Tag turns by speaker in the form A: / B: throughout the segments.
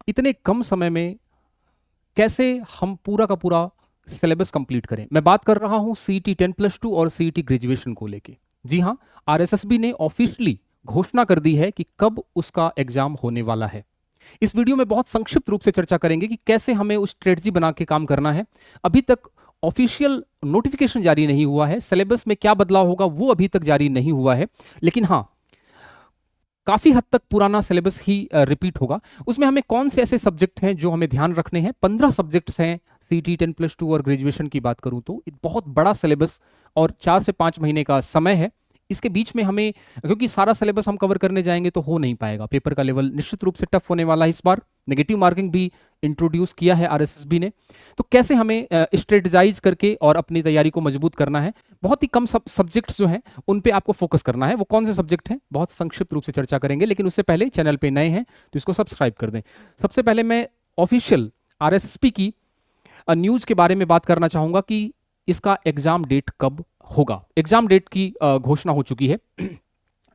A: इतने कम समय में कैसे हम पूरा का पूरा सिलेबस कंप्लीट करें। मैं बात कर रहा हूं सीईटी 10+2 और सीईटी ग्रेजुएशन को लेके। जी हां, आरएसएसबी ने ऑफिशियली घोषणा कर दी है कि कब उसका एग्जाम होने वाला है। इस वीडियो में बहुत संक्षिप्त रूप से चर्चा करेंगे कि कैसे हमें उस स्ट्रेटजी बना के काम करना है। अभी तक ऑफिशियल नोटिफिकेशन जारी नहीं हुआ है, सिलेबस में क्या बदलाव होगा वो अभी तक जारी नहीं हुआ है, लेकिन हाँ, काफी हद तक पुराना सिलेबस ही रिपीट होगा। उसमें हमें कौन से ऐसे सब्जेक्ट हैं जो हमें ध्यान रखने हैं? 15 सब्जेक्ट्स हैं सीटी 10+2 और ग्रेजुएशन की बात करूं तो बहुत बड़ा सिलेबस और 4 से 5 महीने का समय है। इसके बीच में हमें, क्योंकि सारा सिलेबस हम कवर करने जाएंगे तो हो नहीं पाएगा, पेपर का लेवल निश्चित रूप से टफ होने वाला है। इस बार नेगेटिव मार्किंग भी इंट्रोड्यूस किया है आरएसएसबी ने। तो कैसे हमें स्ट्रेटजाइज करके और अपनी तैयारी को मजबूत करना है? बहुत ही कम सब्जेक्ट्स जो हैं उन पे आपको फोकस करना है। वो कौन से सब्जेक्ट हैं बहुत संक्षिप्त रूप से चर्चा करेंगे, लेकिन उससे पहले चैनल पे नए हैं तो इसको सब्सक्राइब कर दें। सबसे पहले मैं ऑफिशियल आरएसएसपी की न्यूज के बारे में बात करना चाहूंगा कि इसका एग्जाम डेट कब होगा। एग्जाम डेट की घोषणा हो चुकी है,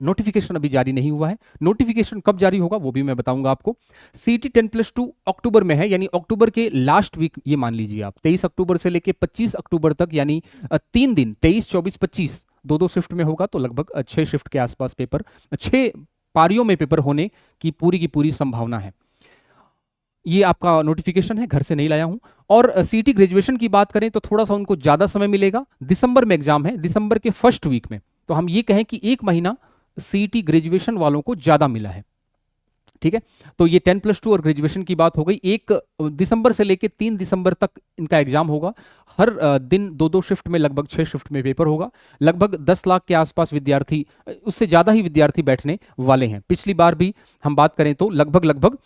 A: नोटिफिकेशन अभी जारी नहीं हुआ है। नोटिफिकेशन कब जारी होगा वो भी मैं बताऊंगा आपको। सीटी 10+2 अक्टूबर में है, यानी अक्टूबर के लास्ट वीक, ये मान लीजिए आप 23 अक्टूबर से लेके 25 अक्टूबर तक, यानी 3 दिन, 23, 24, 25, दो शिफ्ट में होगा, तो लगभग 6 शिफ्ट के आसपास पेपर, 6 पारियों में पेपर होने की पूरी संभावना है। ये आपका नोटिफिकेशन है, घर से नहीं लाया हूं। और सीटी ग्रेजुएशन की बात करें तो थोड़ा सा उनको ज्यादा समय मिलेगा, दिसंबर में एग्जाम है, दिसंबर के फर्स्ट वीक में। तो हम ये कहें कि 1 महीना सीटी ग्रेजुएशन वालों को ज्यादा मिला है। ठीक है, तो ये 10+2 और ग्रेजुएशन की बात हो गई। 1 दिसंबर से लेकर 3 दिसंबर तक इनका एग्जाम होगा। हर दिन दो दो शिफ्ट में, लगभग 6 शिफ्ट में पेपर होगा। लगभग 10 लाख के आसपास विद्यार्थी, उससे ज़्यादा ही विद्यार्थी बैठने वाले हैं। पिछली बार भी हम बात करें तो लगभग लगभग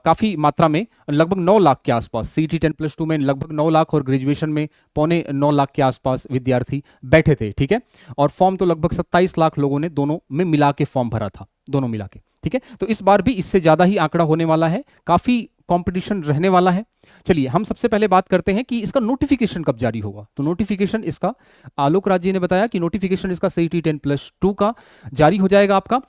A: काफ़ी मात्रा में, लगभग 9 लाख के आसपास, सीटी 10+2 में लगभग 9 लाख और ग्रेजुएशन में 8.25 लाख के आसपास विद्यार्थी बैठे थे। ठीक है, और फॉर्म तो लगभग 27 लाख लोगों ने दोनों में मिला के फॉर्म भरा था, दोनों मिला के। ठीक है, तो इस बार भी इससे ज्यादा ही आंकड़ा होने वाला है, काफी कंपटीशन रहने वाला है। चलिए हम सबसे पहले बात करते हैं कि इसका नोटिफिकेशन कब जारी होगा। तो नोटिफिकेशन इसका, आलोक राज जी ने बताया कि नोटिफिकेशन इसका सीटी 10+2 का जारी हो जाएगा आपका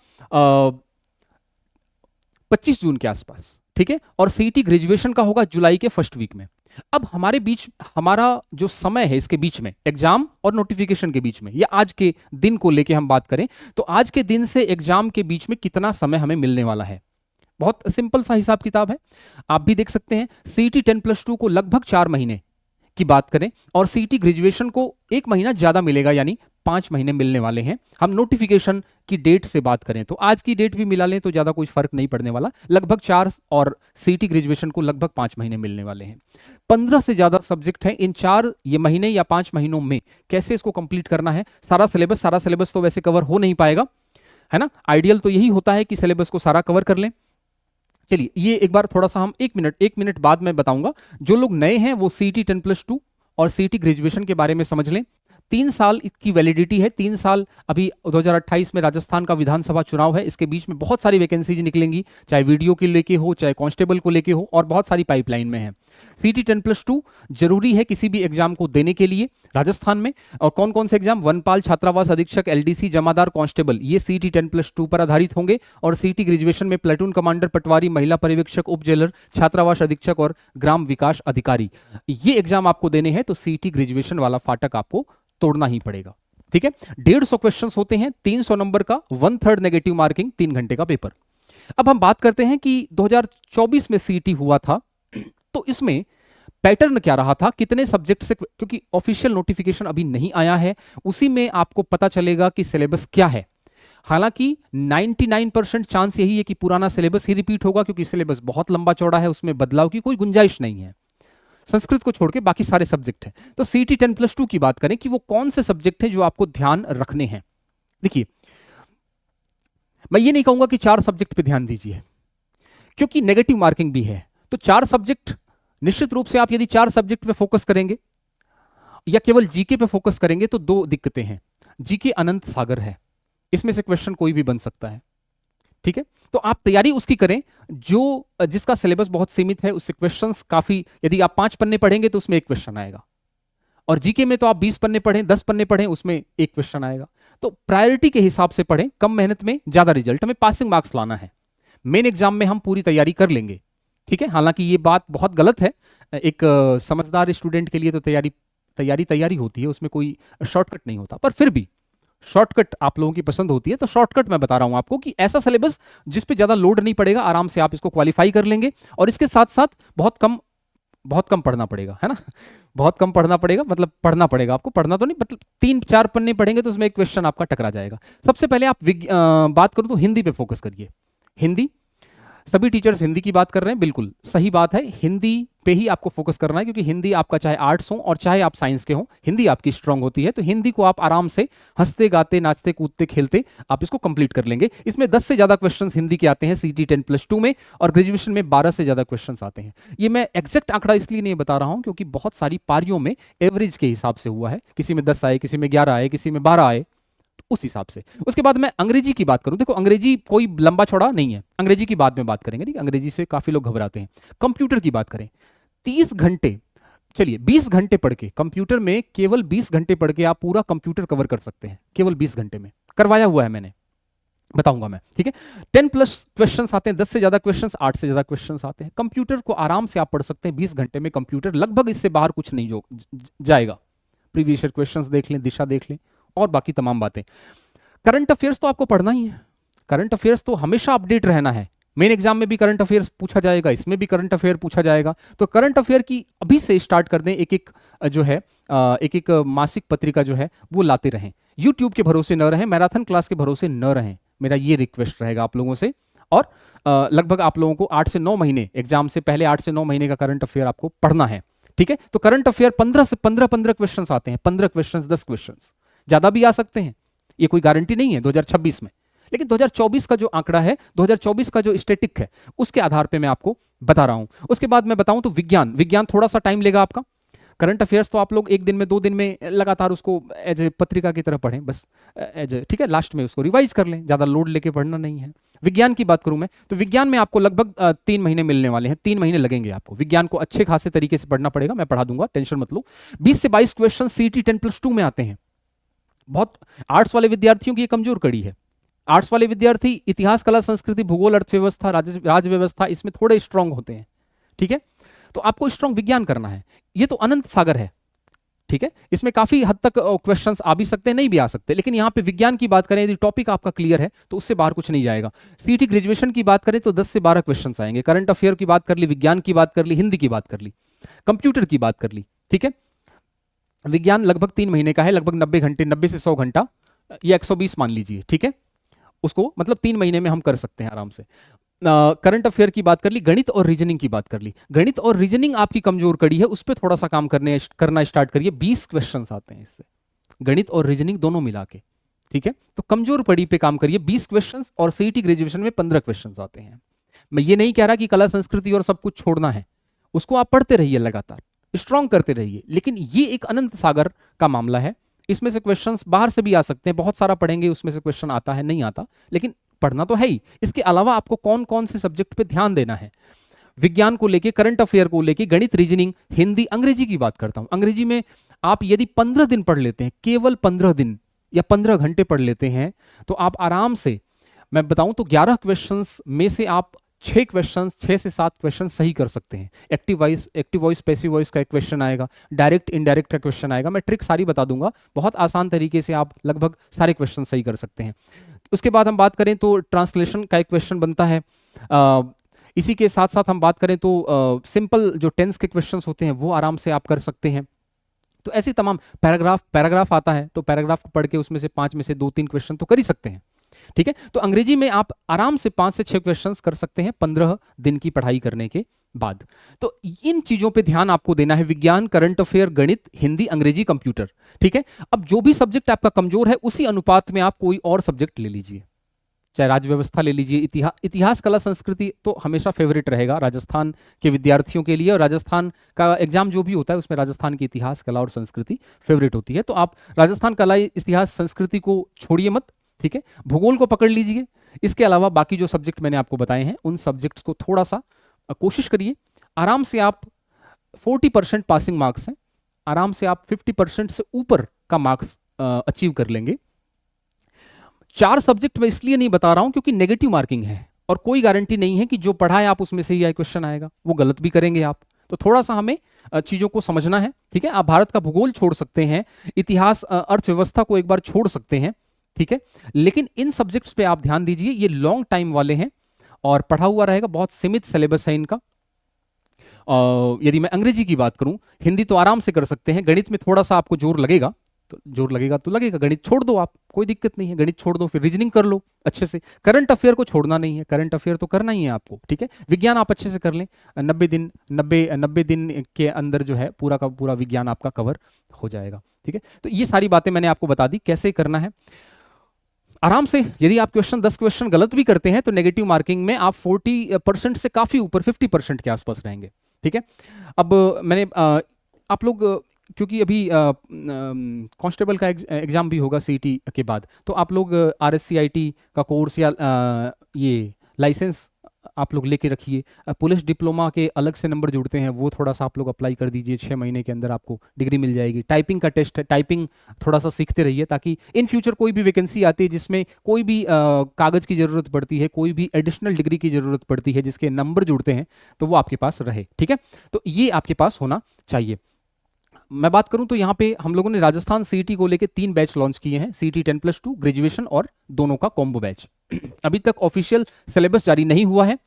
A: 25 जून के आसपास। ठीक है, और सीटी ग्रेजुएशन का होगा जुलाई के फर्स्ट वीक में। अब हमारे बीच, हमारा जो समय है इसके बीच में, एग्जाम और नोटिफिकेशन के बीच में, या आज के दिन को लेके हम बात करें तो आज के दिन से एग्जाम के बीच में कितना समय हमें मिलने वाला है? बहुत सिंपल सा हिसाब किताब है, आप भी देख सकते हैं। सीटी 10+2 को लगभग 4 महीने की बात करें और सीटी ग्रेजुएशन को 1 महीना ज्यादा मिलेगा, यानी 5 महीने मिलने वाले हैं। हम नोटिफिकेशन की डेट से बात करें तो आज की डेट भी मिला लें तो ज्यादा कुछ फर्क नहीं पड़ने वाला, लगभग 4, और सीटी ग्रेजुएशन को लगभग 5 महीने मिलने वाले हैं। 15 से ज्यादा सब्जेक्ट हैं इन 4 महीने या 5 महीनों में। कैसे इसको कंप्लीट करना है? सारा सिलेबस तो वैसे कवर हो नहीं पाएगा, है ना। आइडियल तो यही होता है कि सिलेबस को सारा कवर कर लें। चलिए ये एक बार थोड़ा सा हम 1 मिनट बाद में बताऊंगा। जो लोग नए हैं वो सीटी 10+2 और सीटी ग्रेजुएशन के बारे में समझ लें। 3 साल की वैलिडिटी है, 3 साल। अभी 2028 में राजस्थान का विधानसभा चुनाव है, इसके बीच में बहुत सारी वैकेंसीज निकलेंगी, चाहे वीडियो के लेके हो, चाहे कांस्टेबल को लेके हो, और बहुत सारी पाइपलाइन में है। सीटी 10+2 जरूरी है किसी भी एग्जाम को देने के लिए राजस्थान में। और कौन कौन से एग्जाम? वनपाल, छात्रावास अधीक्षक, एलडीसी, जमादार, कांस्टेबल, ये सीटी 10+2 पर आधारित होंगे। और सीटी ग्रेजुएशन में प्लेटून कमांडर, पटवारी, महिला पर्यवेक्षक, उप जेलर, छात्रावास अधीक्षक और ग्राम विकास अधिकारी, ये एग्जाम आपको देने हैं। तो सीटी ग्रेजुएशन वाला फाटक आपको तोड़ना ही पड़ेगा। ठीक है, 150 क्वेश्चन होते हैं, 300 नंबर का, 1/3 नेगेटिव मार्किंग, 3 घंटे का पेपर। अब हम बात करते हैं कि 2024 में सीटी हुआ था तो इसमें पैटर्न क्या रहा था, कितने सब्जेक्ट से, क्योंकि ऑफिशियल नोटिफिकेशन अभी नहीं आया है, उसी में आपको पता चलेगा कि सिलेबस क्या है। हालांकि 99% चांस यही है कि पुराना सिलेबस ही रिपीट होगा, क्योंकि सिलेबस बहुत लंबा चौड़ा है, उसमें बदलाव की कोई गुंजाइश नहीं है। संस्कृत को छोड़ के बाकी सारे सब्जेक्ट हैं। तो सीटी 10+2 की बात करें कि वो कौन से सब्जेक्ट हैं जो आपको ध्यान रखने हैं। देखिए, मैं ये नहीं कहूंगा कि 4 सब्जेक्ट पे ध्यान दीजिए, क्योंकि नेगेटिव मार्किंग भी है। तो 4 सब्जेक्ट, निश्चित रूप से आप यदि 4 सब्जेक्ट पे फोकस करेंगे या केवल जीके पे फोकस करेंगे तो दो दिक्कतें हैं। जीके अनंत सागर है, इसमें से क्वेश्चन कोई भी बन सकता है। ठीक है, तो आप तैयारी उसकी करें जो, जिसका सिलेबस बहुत सीमित है, उससे क्वेश्चंस काफी, यदि आप 5 पन्ने पढ़ेंगे तो उसमें एक क्वेश्चन आएगा, और जीके में तो आप 20 पन्ने पढ़ें, 10 पन्ने पढ़ें, उसमें एक क्वेश्चन आएगा। तो प्रायोरिटी के हिसाब से पढ़ें, कम मेहनत में ज्यादा रिजल्ट। हमें पासिंग मार्क्स लाना है, मेन एग्जाम में हम पूरी तैयारी कर लेंगे, ठीक है, हालांकि ये बात बहुत गलत है। एक समझदार स्टूडेंट के लिए तो तैयारी होती है, उसमें कोई शॉर्टकट नहीं होता, पर फिर भी शॉर्टकट आप लोगों की पसंद होती है, तो शॉर्टकट मैं बता रहा हूं आपको कि ऐसा सिलेबस जिस पे ज्यादा लोड नहीं पड़ेगा, आराम से आप इसको क्वालिफाई कर लेंगे, और इसके साथ साथ बहुत कम पढ़ना पड़ेगा, है ना। बहुत कम पढ़ना पड़ेगा, मतलब पढ़ना पड़ेगा आपको, पढ़ना तो नहीं, मतलब 3-4 पन्ने पढ़ेंगे तो उसमें एक क्वेश्चन आपका टकरा जाएगा। सबसे पहले आप बात करूं तो हिंदी पे फोकस करिए। हिंदी, सभी टीचर्स हिंदी की बात कर रहे हैं, बिल्कुल सही बात है, हिंदी पे ही आपको फोकस करना है, क्योंकि हिंदी आपका चाहे आर्ट्स हो और चाहे आप साइंस के हो, हिंदी आपकी स्ट्रांग होती है, तो हिंदी को आप आराम से हंसते गाते नाचते कूदते खेलते आप इसको कंप्लीट कर लेंगे। इसमें 10 से ज्यादा क्वेश्चंस हिंदी के आते हैं सीटी 10+2 में, और ग्रेजुएशन में 12 से ज्यादा क्वेश्चंस आते हैं। ये मैं एग्जैक्ट आंकड़ा इसलिए नहीं बता रहा हूं क्योंकि बहुत सारी पारियों में एवरेज के हिसाब से हुआ है, किसी में 10 आए, किसी में 11 आए, किसी में 12 आए, उस हिसाब से। उसके बाद मैं अंग्रेजी की बात करूं, देखो अंग्रेजी कोई लंबा चौड़ा नहीं है, अंग्रेजी की बाद में बात करेंगे, ठीक है, अंग्रेजी से काफी लोग घबराते हैं। कंप्यूटर की बात करें, 30 घंटे, चलिए 20 घंटे पढ़ के, कंप्यूटर में केवल 20 घंटे पढ़ के आप पूरा कंप्यूटर कवर कर सकते हैं, केवल 20 घंटे में, करवाया हुआ है मैंने, बताऊंगा मैं, ठीक है। 10+ क्वेश्चंस आते हैं, 10 से ज्यादा क्वेश्चंस, 8 से ज्यादा क्वेश्चंस आते हैं। कंप्यूटर को आराम से आप पढ़ सकते हैं 20 घंटे में, कंप्यूटर लगभग इससे बाहर कुछ नहीं जाएगा। प्रीवियस ईयर क्वेश्चंस देख लें, दिशा देख लें, और बाकी तमाम बातें। करंट अफेयर्स तो आपको पढ़ना ही है, करंट अफेयर्स तो हमेशा अपडेट रहना है। मेन एग्जाम में भी करंट अफेयर्स पूछा जाएगा, इसमें भी करंट अफेयर पूछा जाएगा, तो करंट अफेयर की अभी से स्टार्ट कर दें, एक एक जो है एक एक मासिक पत्रिका जो है वो लाते रहें। यूट्यूब के भरोसे न रहें, मैराथन क्लास के भरोसे न रहें, मेरा ये रिक्वेस्ट रहेगा आप लोगों से। और लगभग आप लोगों को 8 से 9 महीने, एग्जाम से पहले 8 से 9 महीने का करंट अफेयर आपको पढ़ना है, ठीक है। तो करंट अफेयर 15 से 15 क्वेश्चन आते हैं, 15 क्वेश्चन, 10 क्वेश्चन, ज्यादा भी आ सकते हैं, ये कोई गारंटी नहीं है 2026 में, लेकिन 2024 का जो आंकड़ा है, 2024 का जो स्टैटिक है, उसके आधार पे मैं आपको बता रहा हूं। उसके बाद मैं बताऊं तो विज्ञान थोड़ा सा टाइम लेगा आपका। करंट अफेयर्स तो आप लोग एक दिन में, 2 दिन में लगातार उसको एज ए पत्रिका की तरह पढ़ें, बस एज ए, ठीक है, लास्ट में उसको रिवाइज कर लें, ज्यादा लोड लेके पढ़ना नहीं है। विज्ञान की बात करूं मैं तो विज्ञान में आपको लगभग 3 महीने मिलने वाले हैं, 3 महीने लगेंगे आपको, विज्ञान को अच्छे खासे तरीके से पढ़ना पड़ेगा, मैं पढ़ा दूंगा, टेंशन मत लो। 20 से 22 क्वेश्चन सीटी 10+2 में आते हैं। बहुत आर्ट्स वाले विद्यार्थियों की ये कमजोर कड़ी है। आर्ट्स वाले विद्यार्थी इतिहास, कला, संस्कृति, भूगोल, अर्थव्यवस्था, राज व्यवस्था, इसमें थोड़े स्ट्रांग होते हैं, ठीक है। तो आपको स्ट्रांग विज्ञान करना है, ये तो अनंत सागर है, ठीक है। इसमें काफी हद तक क्वेश्चंस आ भी सकते हैं, नहीं भी आ सकते, लेकिन यहां पे विज्ञान की बात करें, यदि टॉपिक आपका क्लियर है तो उससे बाहर कुछ नहीं जाएगा। सीटी ग्रेजुएशन की बात करें तो 10 से 12 क्वेश्चंस आएंगे। करंट अफेयर की बात कर ली, विज्ञान की बात कर ली, हिंदी की बात कर ली, कंप्यूटर की बात कर ली, ठीक है। विज्ञान लगभग 3 महीने का है, लगभग 90 घंटे, 90 से 100 घंटा, या 120 मान लीजिए, ठीक है। उसको मतलब 3 महीने में हम कर सकते हैं आराम से। करंट अफेयर की बात कर ली, गणित और रीजनिंग की बात कर ली। गणित और रीजनिंग आपकी कमजोर कड़ी है, उस पर थोड़ा सा काम करना स्टार्ट करिए। 20 क्वेश्चंस आते हैं इससे, गणित और रीजनिंग दोनों मिला के, ठीक है। तो कमजोर कड़ी पे काम करिए, 20 क्वेश्चंस, और सीईटी ग्रेजुएशन में 15 क्वेश्चंस आते हैं। मैं ये नहीं कह रहा कि कला संस्कृति और सब कुछ छोड़ना है, उसको आप पढ़ते रहिए, लगातार स्ट्रांग करते रहिए, लेकिन ये एक अनंत सागर का मामला है, इसमें से क्वेश्चंस बाहर से भी आ सकते हैं, बहुत सारा पढ़ेंगे उसमें से क्वेश्चन आता है, नहीं आता, लेकिन पढ़ना तो है ही। इसके अलावा आपको कौन कौन से सब्जेक्ट पे ध्यान देना है, विज्ञान को लेके, करंट अफेयर को लेके, गणित, रीजनिंग, हिंदी, अंग्रेजी की बात करता हूं। अंग्रेजी में आप यदि 15 दिन पढ़ लेते हैं, केवल 15 दिन या 15 घंटे पढ़ लेते हैं, तो आप आराम से, मैं बताऊं तो 11 क्वेश्चंस में से आप 6 क्वेश्चंस, 6 से 7 क्वेश्चन सही कर सकते हैं। एक्टिव वॉइस, पैसिव वॉइस का एक क्वेश्चन आएगा, डायरेक्ट इनडायरेक्ट का क्वेश्चन आएगा, मैं ट्रिक सारी बता दूंगा, बहुत आसान तरीके से आप लगभग सारे क्वेश्चन सही कर सकते हैं। उसके बाद हम बात करें तो ट्रांसलेशन का एक क्वेश्चन बनता है। इसी के साथ साथ हम बात करें तो सिंपल जो टेंस के क्वेश्चंस होते हैं वो आराम से आप कर सकते हैं। तो ऐसे तमाम पैराग्राफ आता है, तो पैराग्राफ को पढ़ के उसमें से 5 में से 2-3 क्वेश्चन तो कर ही सकते हैं, ठीक है। तो अंग्रेजी में आप आराम से 5 से 6 क्वेश्चंस कर सकते हैं 15 दिन की पढ़ाई करने के बाद। तो इन चीजों पे ध्यान आपको देना है, विज्ञान, करंट अफेयर, गणित, हिंदी, अंग्रेजी, कंप्यूटर, ठीक है। अब जो भी सब्जेक्ट आपका कमजोर है उसी अनुपात में आप कोई और सब्जेक्ट ले लीजिए, चाहे राज्य व्यवस्था ले लीजिए, इतिहास, कला, संस्कृति तो हमेशा फेवरेट रहेगा राजस्थान के विद्यार्थियों के लिए, और राजस्थान का एग्जाम जो भी होता है उसमें राजस्थान की इतिहास, कला और संस्कृति फेवरेट होती है। तो आप राजस्थान, कला, इतिहास, संस्कृति को छोड़िए मत, ठीक है। भूगोल को पकड़ लीजिए। इसके अलावा बाकी जो सब्जेक्ट मैंने आपको बताए हैं उन सब्जेक्ट्स को थोड़ा सा कोशिश करिए। आराम से आप 40% पासिंग मार्क्स हैं, आराम से आप 50% से ऊपर का मार्क्स अचीव कर लेंगे। 4 सब्जेक्ट मैं इसलिए नहीं बता रहा हूं क्योंकि नेगेटिव मार्किंग है, और कोई गारंटी नहीं है कि जो पढ़ा है आप उसमें से ही क्वेश्चन आएगा, वो गलत भी करेंगे आप। तो थोड़ा सा हमें चीजों को समझना है, ठीक है। आप भारत का भूगोल छोड़ सकते हैं, इतिहास, अर्थव्यवस्था को एक बार छोड़ सकते हैं, ठीक है, लेकिन इन सब्जेक्ट्स पे आप ध्यान दीजिए, ये लॉन्ग टाइम वाले हैं और पढ़ा हुआ रहेगा, बहुत सीमित सिलेबस है इनका। यदि मैं अंग्रेजी की बात करूं, हिंदी तो आराम से कर सकते हैं, गणित में थोड़ा सा आपको जोर लगेगा, तो जोर लगेगा तो लगेगा, गणित छोड़ दो आप, कोई दिक्कत नहीं है, गणित छोड़ दो, फिर रीजनिंग कर लो अच्छे से। करंट अफेयर को छोड़ना नहीं है, करंट अफेयर तो करना ही है आपको, ठीक है। विज्ञान आप अच्छे से कर लें, 90 दिन के अंदर जो है पूरा का पूरा विज्ञान आपका कवर हो जाएगा, ठीक है। तो ये सारी बातें मैंने आपको बता दी कैसे करना है आराम से। यदि आप 10 क्वेश्चन गलत भी करते हैं तो नेगेटिव मार्किंग में आप 40% से काफी ऊपर 50% के आसपास रहेंगे, ठीक है। अब मैंने आप लोग क्योंकि अभी कांस्टेबल का एग्जाम भी होगा सीईटी के बाद, तो आप लोग आरएससीआईटी का कोर्स या ये लाइसेंस आप लोग लेके रखिए। पुलिस डिप्लोमा के अलग से नंबर जुड़ते हैं, वो थोड़ा सा आप लोग अप्लाई कर दीजिए, 6 महीने के अंदर आपको डिग्री मिल जाएगी। टाइपिंग का टेस्ट है, टाइपिंग थोड़ा सा सीखते रहिए, ताकि इन फ्यूचर कोई भी वैकेंसी आती है जिसमें कोई भी कागज़ की ज़रूरत पड़ती है, कोई भी एडिशनल डिग्री की ज़रूरत पड़ती है जिसके नंबर जुड़ते हैं, तो वो आपके पास रहे, ठीक है। तो ये आपके पास होना चाहिए। मैं बात करूं तो यहाँ पे हम लोगों ने राजस्थान सीईटी को लेके 3 बैच लॉन्च किए हैं, सीईटी 10+2 ग्रेजुएशन और दोनों का कॉम्बो बैच। अभी तक ऑफिशियल सिलेबस जारी नहीं हुआ है,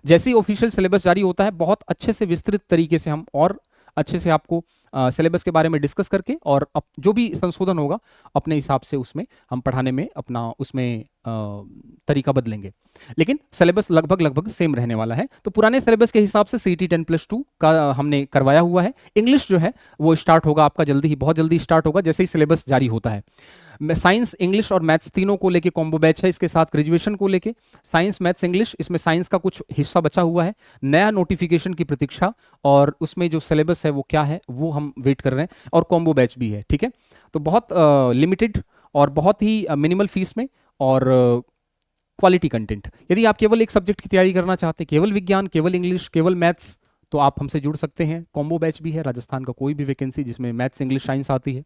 A: जैसे ही ऑफिशियल सिलेबस जारी होता है बहुत अच्छे से विस्तृत तरीके से हम और अच्छे से आपको सिलेबस के बारे में डिस्कस करके और जो भी संशोधन होगा अपने हिसाब से उसमें हम पढ़ाने में अपना उसमें तरीका बदलेंगे, लेकिन सिलेबस लगभग सेम रहने वाला है। तो पुराने सिलेबस के हिसाब से सीईटी 10+2 का हमने करवाया हुआ है। इंग्लिश जो है वो स्टार्ट होगा आपका जल्दी ही, बहुत जल्दी स्टार्ट होगा जैसे ही सिलेबस जारी होता है। साइंस, इंग्लिश और मैथ्स तीनों को लेके कॉम्बो बैच है, इसके साथ ग्रेजुएशन को लेके साइंस, मैथ्स, इंग्लिश, इसमें साइंस का कुछ हिस्सा बचा हुआ है, नया नोटिफिकेशन की प्रतीक्षा, और उसमें जो सिलेबस है वो क्या है वो हम वेट कर रहे हैं, और कॉम्बो बैच भी है, ठीक है। तो बहुत लिमिटेड और बहुत ही मिनिमल फीस में और क्वालिटी कंटेंट। यदि आप केवल एक सब्जेक्ट की तैयारी करना चाहते हैं, केवल विज्ञान, केवल इंग्लिश, केवल मैथ्स, तो आप हमसे जुड़ सकते हैं। कॉम्बो बैच भी है, राजस्थान का कोई भी वैकेंसी जिसमें मैथ्स, इंग्लिश, साइंस आती है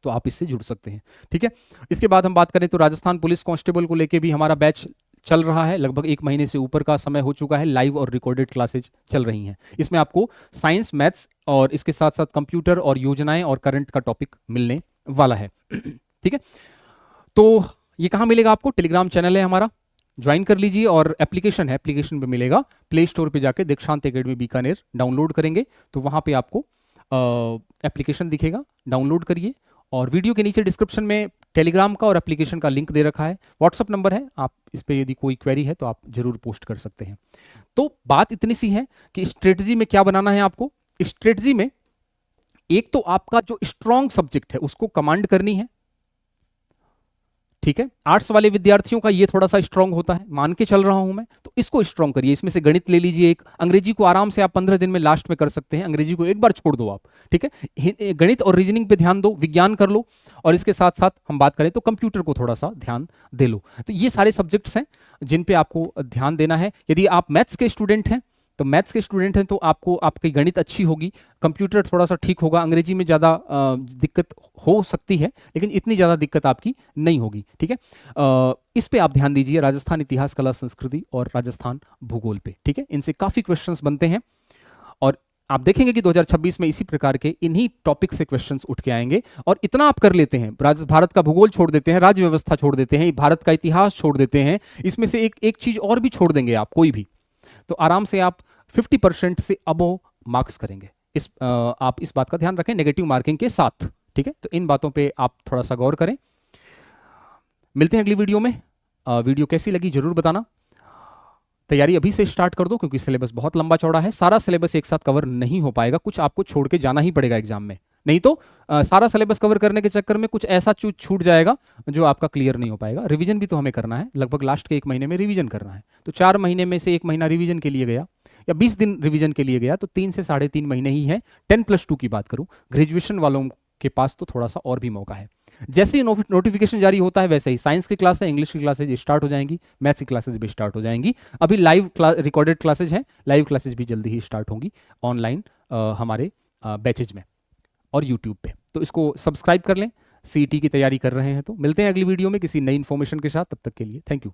A: तो आप इससे जुड़ सकते हैं, ठीक है। इसके बाद हम बात करें तो राजस्थान पुलिस कांस्टेबल को लेके भी हमारा बैच चल रहा है, लगभग 1 महीने से ऊपर का समय हो चुका है, लाइव और रिकॉर्डेड क्लासेज चल रही हैं। इसमें आपको साइंस, मैथ्स और इसके साथ साथ कंप्यूटर और योजनाएं और करंट का टॉपिक मिलने वाला है, ठीक है। तो ये कहाँ मिलेगा आपको? टेलीग्राम चैनल है हमारा, ज्वाइन कर लीजिए, और एप्लीकेशन है, एप्लीकेशन पे मिलेगा, प्ले स्टोर पे जाके दीक्षांत एकेडमी बीकानेर डाउनलोड करेंगे तो वहाँ पे आपको एप्लीकेशन दिखेगा, डाउनलोड करिए। और वीडियो के नीचे डिस्क्रिप्शन में टेलीग्राम का और एप्लीकेशन का लिंक दे रखा है, व्हाट्सअप नंबर है, आप इस पर यदि कोई क्वेरी है तो आप जरूर पोस्ट कर सकते हैं। तो बात इतनी सी है कि स्ट्रेटजी में क्या बनाना है आपको। स्ट्रेटजी में एक तो आपका जो स्ट्रॉन्ग सब्जेक्ट है उसको कमांड करनी है, ठीक है। आर्ट्स वाले विद्यार्थियों का ये थोड़ा सा स्ट्रांग होता है, मान के चल रहा हूं मैं, तो इसको स्ट्रांग करिए। इसमें से गणित ले लीजिए एक, अंग्रेजी को आराम से आप 15 दिन में लास्ट में कर सकते हैं, अंग्रेजी को एक बार छोड़ दो आप, ठीक है। गणित और रीजनिंग पे ध्यान दो, विज्ञान कर लो, और इसके साथ साथ हम बात करें तो कंप्यूटर को थोड़ा सा ध्यान दे लो। तो ये सारे सब्जेक्ट्स हैं जिन पे आपको ध्यान देना है। यदि आप मैथ्स के स्टूडेंट हैं तो मैथ्स के स्टूडेंट हैं तो आपको आपकी गणित अच्छी होगी, कंप्यूटर थोड़ा सा ठीक होगा, अंग्रेजी में ज़्यादा दिक्कत हो सकती है लेकिन इतनी ज़्यादा दिक्कत आपकी नहीं होगी, ठीक है। इस पे आप ध्यान दीजिए, राजस्थान इतिहास, कला, संस्कृति और राजस्थान भूगोल पे, ठीक है। इनसे काफ़ी क्वेश्चंस बनते हैं और आप देखेंगे कि 2026 में इसी प्रकार के इन्हीं टॉपिक से क्वेश्चंस उठ के आएंगे। और इतना आप कर लेते हैं, भारत का भूगोल छोड़ देते हैं, राज्य व्यवस्था छोड़ देते हैं, भारत का इतिहास छोड़ देते हैं, इसमें से एक चीज़ और भी छोड़ देंगे आप कोई भी, तो आराम से आप 50% से अबव मार्क्स करेंगे। आप इस बात का ध्यान रखें नेगेटिव मार्किंग के साथ, ठीक है। तो इन बातों पे आप थोड़ा सा गौर करें। मिलते हैं अगली वीडियो में। वीडियो कैसी लगी जरूर बताना। तैयारी अभी से स्टार्ट कर दो क्योंकि सिलेबस बहुत लंबा चौड़ा है, सारा सिलेबस एक साथ कवर नहीं हो पाएगा, कुछ आपको छोड़ के जाना ही पड़ेगा एग्जाम में, नहीं तो सारा सिलेबस कवर करने के चक्कर में कुछ ऐसा छूट जाएगा जो आपका क्लियर नहीं हो पाएगा। रिवीजन भी तो हमें करना है, लगभग लास्ट के 1 महीने में रिवीजन करना है, तो 4 महीने में से 1 महीना रिवीजन के लिए गया या 20 दिन रिवीजन के लिए गया तो 3 से 3.5 महीने ही है। 10+2 की बात करूं, ग्रेजुएशन वालों के पास तो थोड़ा सा और भी मौका है। जैसे ही नोटिफिकेशन जारी होता है वैसे ही साइंस की क्लास है, इंग्लिश की क्लासेज स्टार्ट हो जाएंगी, मैथ्स की क्लासेज भी स्टार्ट हो जाएंगी। अभी लाइव रिकॉर्डेड क्लासेज हैं, लाइव क्लासेज भी जल्दी ही स्टार्ट होंगी ऑनलाइन हमारे बैचेज में और यूट्यूब पे। तो इसको सब्सक्राइब कर लें, सीईटी की तैयारी कर रहे हैं तो। मिलते हैं अगली वीडियो में किसी नई इन्फॉर्मेशन के साथ, तब तक के लिए थैंक यू।